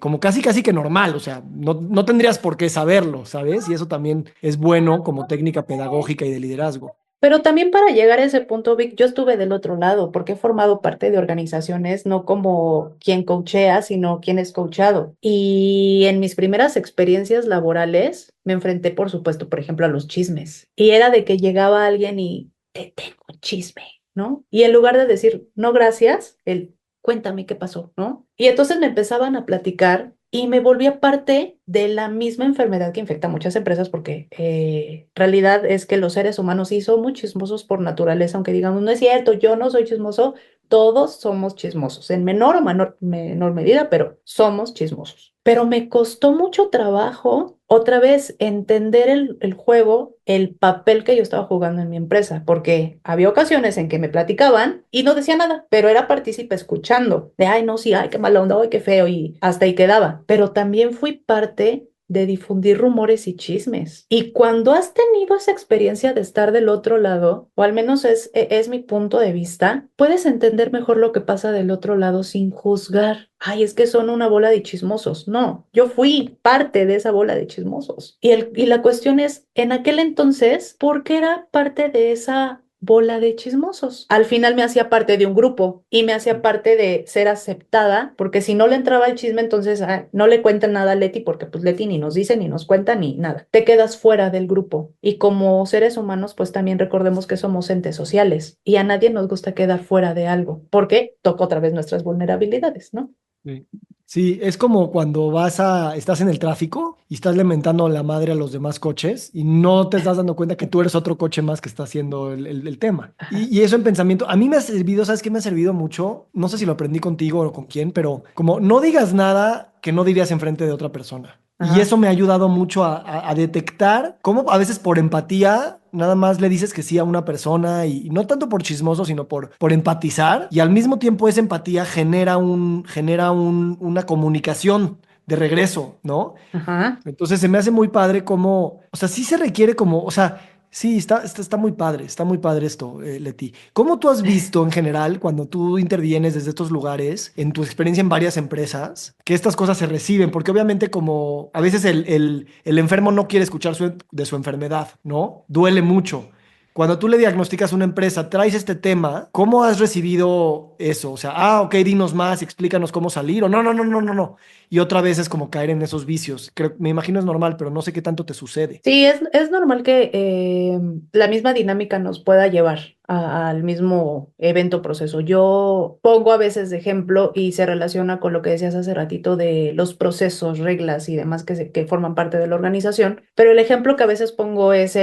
como casi casi que normal, o sea, no tendrías por qué saberlo, ¿sabes? Y eso también es bueno como técnica pedagógica y de liderazgo. Pero también para llegar a ese punto, Vic, yo estuve del otro lado, porque he formado parte de organizaciones no como quien coachea, sino quien es coachado. Y en mis primeras experiencias laborales me enfrenté, por supuesto, por ejemplo, a los chismes. Y era de que llegaba alguien y te tengo un chisme, ¿no? Y en lugar de decir, no, gracias, el cuéntame qué pasó, ¿no? Y entonces me empezaban a platicar y me volvía parte de la misma enfermedad que infecta a muchas empresas porque realidad es que los seres humanos sí somos chismosos por naturaleza, aunque digamos, no es cierto, yo no soy chismoso, todos somos chismosos, en menor o menor medida, pero somos chismosos. Pero me costó mucho trabajo otra vez entender el juego, el papel que yo estaba jugando en mi empresa, porque había ocasiones en que me platicaban y no decía nada, pero era partícipe escuchando, de, ay, no, sí, ay, qué mala onda, ay, qué feo, y hasta ahí quedaba. Pero también fui parte de difundir rumores y chismes. Y cuando has tenido esa experiencia de estar del otro lado, o al menos es mi punto de vista, puedes entender mejor lo que pasa del otro lado sin juzgar. Ay, es que son una bola de chismosos. No, yo fui parte de esa bola de chismosos. Y la cuestión es, en aquel entonces, ¿por qué era parte de esa bola de chismosos? Al final me hacía parte de un grupo y me hacía parte de ser aceptada, porque si no le entraba el chisme, entonces no le cuentan nada a Leti, porque pues Leti ni nos dice, ni nos cuenta, ni nada. Te quedas fuera del grupo. Y como seres humanos, pues también recordemos que somos entes sociales y a nadie nos gusta quedar fuera de algo, porque toca otra vez nuestras vulnerabilidades, ¿no? Sí. Sí, es como cuando estás en el tráfico y estás lamentando la madre a los demás coches y no te estás dando cuenta que tú eres otro coche más que está haciendo el tema. Ajá. Y eso en pensamiento, a mí me ha servido, ¿sabes qué me ha servido mucho? No sé si lo aprendí contigo o con quién, pero como no digas nada que no dirías enfrente de otra persona. Y Ajá. eso me ha ayudado mucho a detectar cómo a veces por empatía nada más le dices que sí a una persona y no tanto por chismoso, sino por empatizar. Y al mismo tiempo esa empatía una comunicación de regreso, ¿no? Ajá. Entonces se me hace muy padre como, o sea, sí se requiere como, o sea, sí, está muy padre esto, Leti. ¿Cómo tú has visto en general cuando tú intervienes desde estos lugares, en tu experiencia en varias empresas, que estas cosas se reciben? Porque obviamente como a veces el enfermo no quiere escuchar de su enfermedad, ¿no? Duele mucho. Cuando tú le diagnosticas a una empresa, traes este tema, ¿cómo has recibido eso? O sea, ok, dinos más, explícanos cómo salir, o no. Y otra vez es como caer en esos vicios. Me imagino es normal, pero no sé qué tanto te sucede. Sí, es normal que la misma dinámica nos pueda llevar al mismo evento proceso. Yo pongo a veces de ejemplo y se relaciona con lo que decías hace ratito de los procesos, reglas y demás que forman parte de la organización, pero el ejemplo que a veces pongo es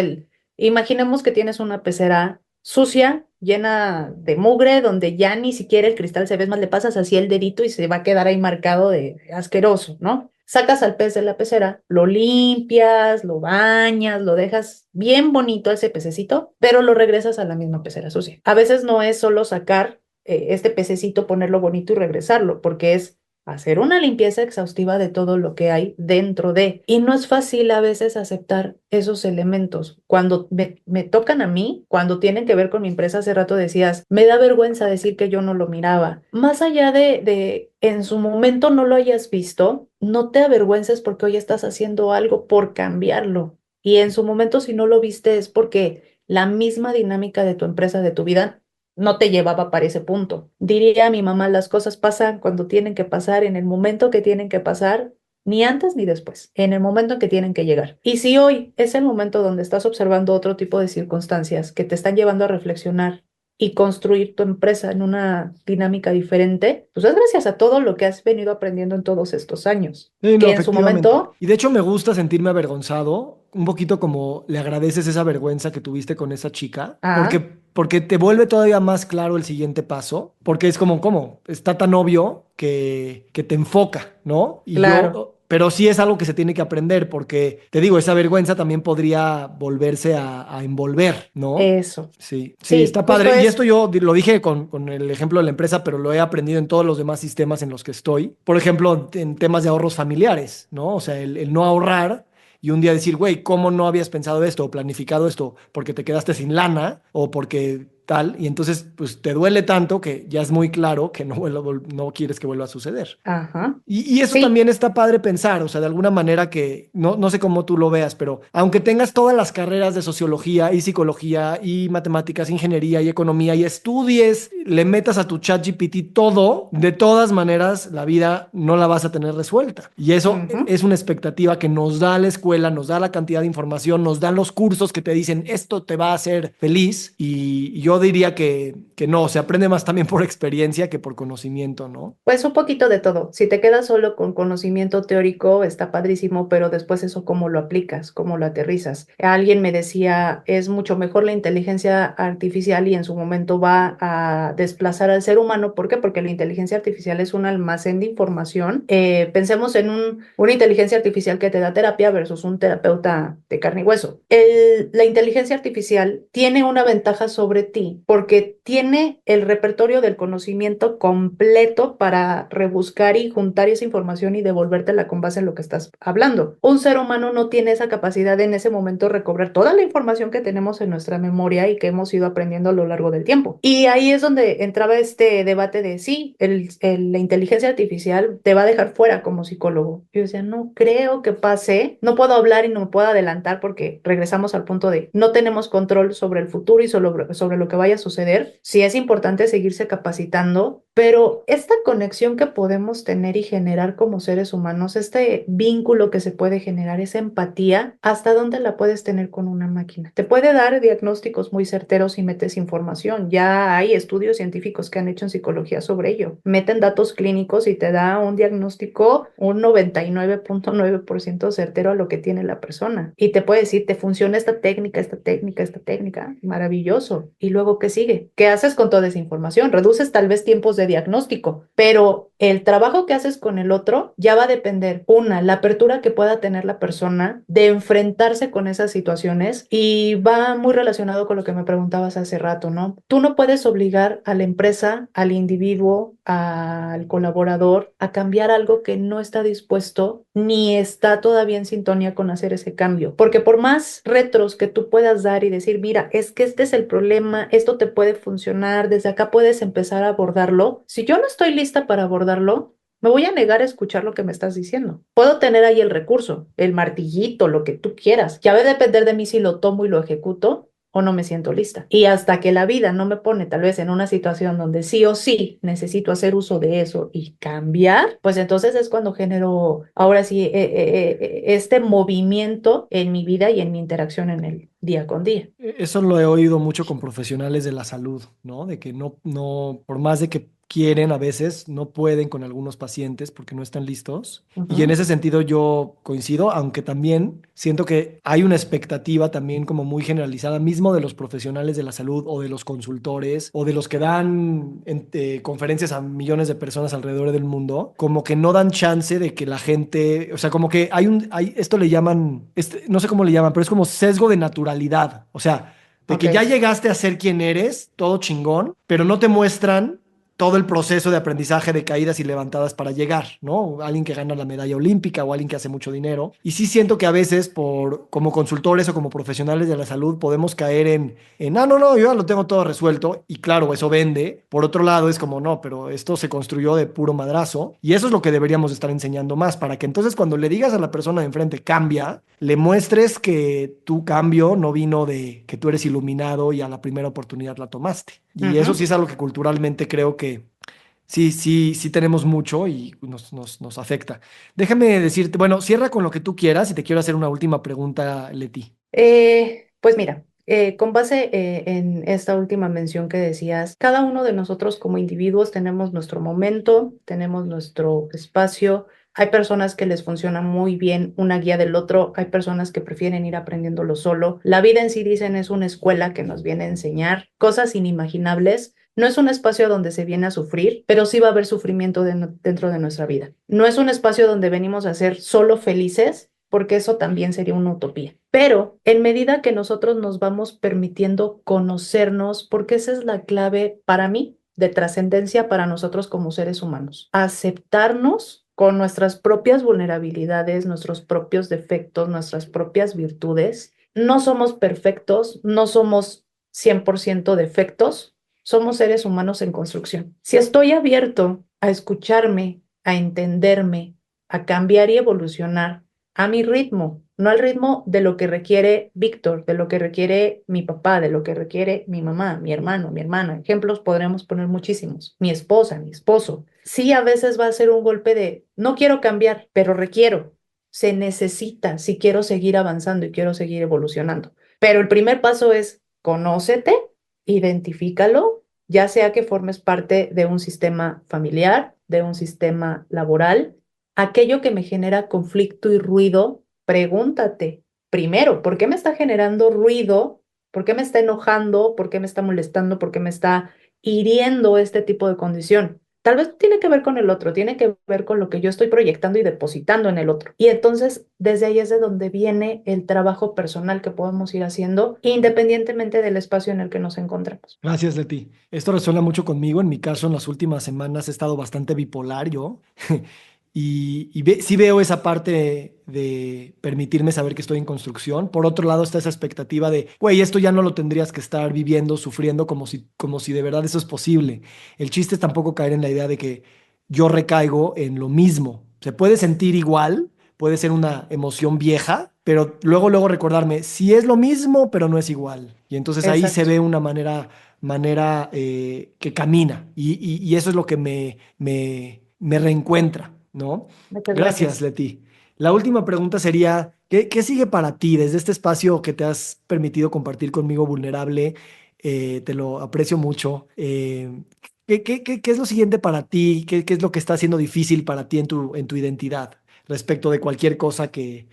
imaginemos que tienes una pecera sucia, llena de mugre, donde ya ni siquiera el cristal se ve, es más, le pasas así el dedito y se va a quedar ahí marcado de asqueroso, ¿no? Sacas al pez de la pecera, lo limpias, lo bañas, lo dejas bien bonito ese pececito, pero lo regresas a la misma pecera sucia. A veces no es solo sacar este pececito, ponerlo bonito y regresarlo, porque es hacer una limpieza exhaustiva de todo lo que hay dentro de. Y no es fácil a veces aceptar esos elementos. Cuando me tocan a mí, cuando tienen que ver con mi empresa, hace rato decías, me da vergüenza decir que yo no lo miraba. Más allá de en su momento no lo hayas visto, no te avergüences porque hoy estás haciendo algo por cambiarlo. Y en su momento, si no lo viste, es porque la misma dinámica de tu empresa, de tu vida, no te llevaba para ese punto. Diría mi mamá, las cosas pasan cuando tienen que pasar, en el momento que tienen que pasar, ni antes ni después, en el momento en que tienen que llegar. Y si hoy es el momento donde estás observando otro tipo de circunstancias que te están llevando a reflexionar y construir tu empresa en una dinámica diferente, pues es gracias a todo lo que has venido aprendiendo en todos estos años, Sí, no, que en su efectivamente. momento, Y de hecho me gusta sentirme avergonzado, un poquito como le agradeces esa vergüenza que tuviste con esa chica, ah, porque te vuelve todavía más claro el siguiente paso, porque es como, ¿cómo? Está tan obvio que te enfoca, ¿no? claro, Pero sí es algo que se tiene que aprender, porque te digo, esa vergüenza también podría volverse a envolver, ¿no? eso. Sí, sí, Sí, está justo padre. Y es, esto yo lo dije con el ejemplo de la empresa, pero lo he aprendido en todos los demás sistemas en los que estoy. Por ejemplo, en temas de ahorros familiares, ¿no? O sea, el no ahorrar y un día decir, güey, ¿cómo no habías pensado esto o planificado esto? Porque te quedaste sin lana o porque tal. Y entonces, pues te duele tanto que ya es muy claro que no quieres que vuelva a suceder. ajá, Y eso sí. también está padre pensar, o sea, de alguna manera que, no sé cómo tú lo veas, pero aunque tengas todas las carreras de sociología y psicología y matemáticas, ingeniería y economía y estudies, le metas a tu chat GPT todo, de todas maneras la vida no la vas a tener resuelta. Y eso Ujú. es una expectativa que nos da la escuela, nos da la cantidad de información, nos dan los cursos que te dicen esto te va a hacer feliz. Y yo diría que no, se aprende más también por experiencia que por conocimiento, ¿no? Pues un poquito de todo. Si te quedas solo con conocimiento teórico, está padrísimo, pero después eso cómo lo aplicas, cómo lo aterrizas. Alguien me decía, es mucho mejor la inteligencia artificial y en su momento va a desplazar al ser humano. ¿Por qué? Porque la inteligencia artificial es un almacén de información. Pensemos en una inteligencia artificial que te da terapia versus un terapeuta de carne y hueso. La inteligencia artificial tiene una ventaja sobre ti porque tiene el repertorio del conocimiento completo para rebuscar y juntar esa información y devolvértela con base en lo que estás hablando. Un ser humano no tiene esa capacidad de en ese momento recobrar toda la información que tenemos en nuestra memoria y que hemos ido aprendiendo a lo largo del tiempo. Y ahí es donde entraba este debate de sí, la inteligencia artificial te va a dejar fuera como psicólogo. Yo decía, no creo que pase, no puedo hablar y no me puedo adelantar porque regresamos al punto de no tenemos control sobre el futuro y sobre lo que vaya a suceder. Sí es importante seguirse capacitando, pero esta conexión que podemos tener y generar como seres humanos, este vínculo que se puede generar, esa empatía, ¿hasta dónde la puedes tener con una máquina? Te puede dar diagnósticos muy certeros si metes información. Ya hay estudios científicos que han hecho en psicología sobre ello. Meten datos clínicos y te da un diagnóstico un 99.9% certero a lo que tiene la persona. Y te puede decir, te funciona esta técnica, esta técnica, esta técnica. Maravilloso. ¿Y luego qué sigue? ¿Qué haces con toda esa información? Reduces tal vez tiempos de diagnóstico, pero el trabajo que haces con el otro ya va a depender, una, la apertura que pueda tener la persona de enfrentarse con esas situaciones y va muy relacionado con lo que me preguntabas hace rato, ¿no? Tú no puedes obligar a la empresa, al individuo, al colaborador a cambiar algo que no está dispuesto ni está todavía en sintonía con hacer ese cambio, porque por más retros que tú puedas dar y decir, mira, es que este es el problema, esto te puede funcionar, desde acá puedes empezar a abordarlo, si yo no estoy lista para abordarlo, me voy a negar a escuchar lo que me estás diciendo. Puedo tener ahí el recurso, el martillito, lo que tú quieras. Ya va a depender de mí si lo tomo y lo ejecuto o no me siento lista. Y hasta que la vida no me pone tal vez en una situación donde sí o sí necesito hacer uso de eso y cambiar, pues entonces es cuando genero ahora sí este movimiento en mi vida y en mi interacción en el día con día. Eso lo he oído mucho con profesionales de la salud, ¿no? De que por más de que quieren, a veces no pueden con algunos pacientes porque no están listos. Y en Ujú, ese sentido yo coincido, aunque también siento que hay una expectativa también como muy generalizada mismo de los profesionales de la salud o de los consultores o de los que dan conferencias a millones de personas alrededor del mundo, como que no dan chance de que la gente, o sea, como que esto le llaman, no sé cómo le llaman, pero es como sesgo de naturalidad. O sea, de ok, que ya llegaste a ser quien eres, todo chingón, pero no te muestran todo el proceso de aprendizaje de caídas y levantadas para llegar, ¿no? Alguien que gana la medalla olímpica o alguien que hace mucho dinero. Y sí siento que a veces, como consultores o como profesionales de la salud, podemos caer no, yo ya lo tengo todo resuelto. Y claro, eso vende. Por otro lado, es como, no, pero esto se construyó de puro madrazo. Y eso es lo que deberíamos estar enseñando más, para que entonces cuando le digas a la persona de enfrente, cambia, le muestres que tu cambio no vino de que tú eres iluminado y a la primera oportunidad la tomaste. Y eso sí Ujú. es algo que culturalmente creo que sí tenemos mucho y nos afecta. Déjame decirte, bueno, cierra con lo que tú quieras y te quiero hacer una última pregunta, Leti. Pues mira, con base en esta última mención que decías, cada uno de nosotros como individuos tenemos nuestro momento, tenemos nuestro espacio. Hay personas que les funciona muy bien una guía del otro, hay personas que prefieren ir aprendiéndolo solo. La vida en sí, dicen, es una escuela que nos viene a enseñar cosas inimaginables. No es un espacio donde se viene a sufrir, pero sí va a haber sufrimiento dentro de nuestra vida. No es un espacio donde venimos a ser solo felices, porque eso también sería una utopía. Pero en medida que nosotros nos vamos permitiendo conocernos, porque esa es la clave para mí de trascendencia para nosotros como seres humanos, aceptarnos con nuestras propias vulnerabilidades, nuestros propios defectos, nuestras propias virtudes. No somos perfectos, no somos 100% defectos, somos seres humanos en construcción. Si estoy abierto a escucharme, a entenderme, a cambiar y evolucionar a mi ritmo, no al ritmo de lo que requiere Víctor, de lo que requiere mi papá, de lo que requiere mi mamá, mi hermano, mi hermana. Ejemplos podremos poner muchísimos. Mi esposa, mi esposo. Sí, a veces va a ser un golpe de no quiero cambiar, pero requiero. Se necesita si quiero seguir avanzando y quiero seguir evolucionando. Pero el primer paso es conócete, identifícalo, ya sea que formes parte de un sistema familiar, de un sistema laboral, aquello que me genera conflicto y ruido, pregúntate primero, ¿por qué me está generando ruido? ¿Por qué me está enojando? ¿Por qué me está molestando? ¿Por qué me está hiriendo este tipo de condición? Tal vez no tiene que ver con el otro, tiene que ver con lo que yo estoy proyectando y depositando en el otro. Y entonces, desde ahí es de donde viene el trabajo personal que podemos ir haciendo, independientemente del espacio en el que nos encontramos. Gracias, Leti. Esto resuena mucho conmigo. En mi caso, en las últimas semanas he estado bastante bipolar yo. Sí veo esa parte de permitirme saber que estoy en construcción. Por otro lado está esa expectativa de, güey, esto ya no lo tendrías que estar viviendo, sufriendo como si de verdad eso es posible. El chiste es tampoco caer en la idea de que yo recaigo en lo mismo. Se puede sentir igual, puede ser una emoción vieja, pero luego recordarme, si es lo mismo, pero no es igual. Y entonces ahí se Exacto. ve una manera que camina y eso es lo que me reencuentra, ¿no? Muchas Gracias, gracias. Leti. La última pregunta sería, ¿qué sigue para ti desde este espacio que te has permitido compartir conmigo vulnerable? Te lo aprecio mucho. ¿Qué es lo siguiente para ti? ¿Qué es lo que está haciendo difícil para ti en tu identidad respecto de cualquier cosa que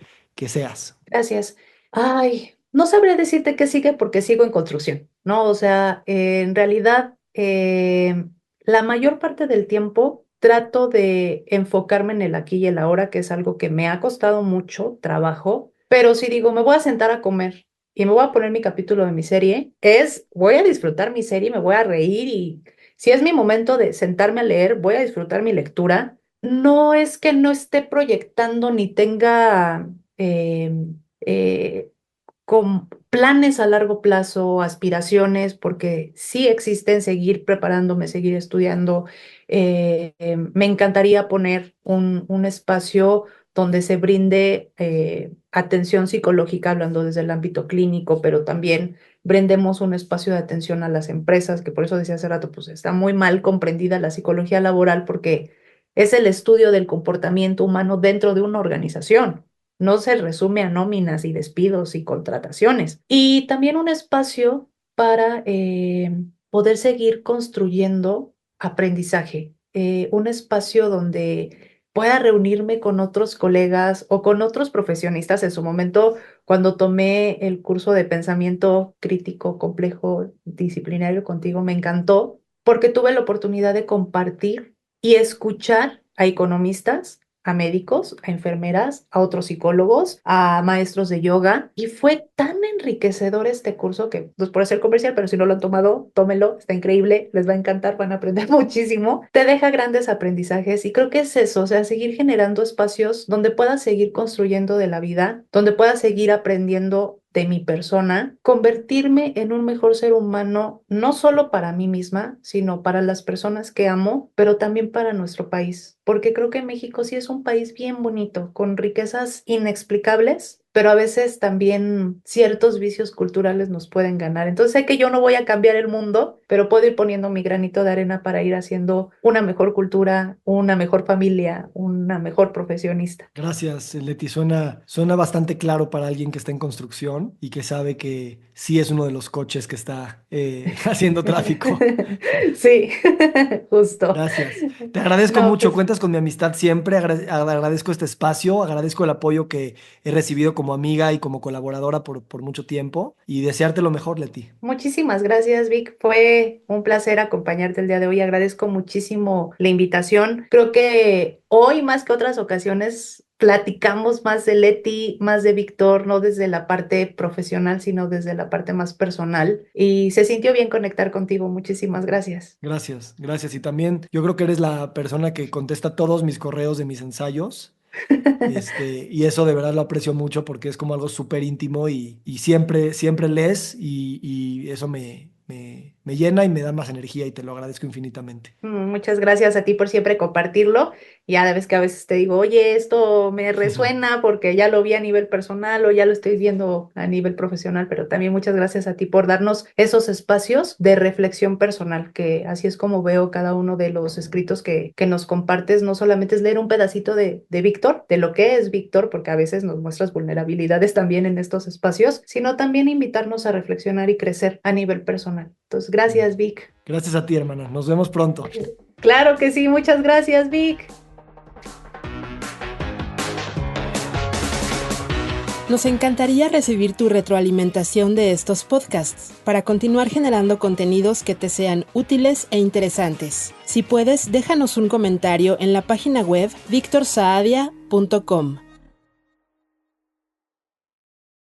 seas? Gracias. Ay, no sabré decirte qué sigue porque sigo en construcción, ¿no? O sea, en realidad, la mayor parte del tiempo trato de enfocarme en el aquí y el ahora, que es algo que me ha costado mucho trabajo, pero si digo, me voy a sentar a comer y me voy a poner mi capítulo de mi serie, voy a disfrutar mi serie, me voy a reír y si es mi momento de sentarme a leer, voy a disfrutar mi lectura. No es que no esté proyectando ni tenga eh, eh, con planes a largo plazo, aspiraciones, porque sí existen, seguir preparándome, seguir estudiando. Me encantaría poner un espacio donde se brinde atención psicológica, hablando desde el ámbito clínico, pero también brindemos un espacio de atención a las empresas, que por eso decía hace rato, pues está muy mal comprendida la psicología laboral porque es el estudio del comportamiento humano dentro de una organización. No se resume a nóminas y despidos y contrataciones. Y también un espacio para poder seguir construyendo aprendizaje. Un espacio donde pueda reunirme con otros colegas o con otros profesionistas. En su momento, cuando tomé el curso de pensamiento crítico, complejo, disciplinario contigo, me encantó porque tuve la oportunidad de compartir y escuchar a economistas a médicos, a enfermeras, a otros psicólogos, a maestros de yoga, y fue tan enriquecedor este curso que, pues por ser comercial, pero si no lo han tomado, tómenlo, está increíble, les va a encantar, van a aprender muchísimo, te deja grandes aprendizajes y creo que es eso, o sea, seguir generando espacios donde puedas seguir construyendo de la vida, donde puedas seguir aprendiendo de mi persona, convertirme en un mejor ser humano, no solo para mí misma, sino para las personas que amo, pero también para nuestro país, porque creo que México sí es un país bien bonito, con riquezas inexplicables, pero a veces también ciertos vicios culturales nos pueden ganar. Entonces sé que yo no voy a cambiar el mundo, pero puedo ir poniendo mi granito de arena para ir haciendo una mejor cultura, una mejor familia, una mejor profesionista. Gracias, Leti. Suena bastante claro para alguien que está en construcción y que sabe que sí es uno de los coches que está haciendo tráfico. Sí, justo. Gracias. Te agradezco No, mucho. pues Cuentas con mi amistad siempre. Agradezco este espacio. Agradezco el apoyo que he recibido como amiga y como colaboradora por mucho tiempo. Y desearte lo mejor, Leti. muchísimas gracias, Vic. Fue un placer acompañarte el día de hoy. Agradezco muchísimo la invitación. Creo que hoy, más que otras ocasiones, platicamos más de Leti, más de Víctor, no desde la parte profesional, sino desde la parte más personal. Y se sintió bien conectar contigo. Muchísimas gracias. Gracias, gracias. Y también yo creo que eres la persona que contesta todos mis correos de mis ensayos. Y eso de verdad lo aprecio mucho porque es como algo súper íntimo y siempre lees y eso me llena y me da más energía y te lo agradezco infinitamente. Muchas gracias a ti por siempre compartirlo. Y a la vez que a veces te digo, oye, esto me resuena porque ya lo vi a nivel personal o ya lo estoy viendo a nivel profesional, pero también muchas gracias a ti por darnos esos espacios de reflexión personal, que así es como veo cada uno de los escritos que nos compartes. No solamente es leer un pedacito de Víctor, de lo que es Víctor, porque a veces nos muestras vulnerabilidades también en estos espacios, sino también invitarnos a reflexionar y crecer a nivel personal. Entonces, gracias, Vic. Gracias a ti, hermana. Nos vemos pronto. Claro que sí, muchas gracias, Vic. Nos encantaría recibir tu retroalimentación de estos podcasts para continuar generando contenidos que te sean útiles e interesantes. Si puedes, déjanos un comentario en la página web victorsaadia.com.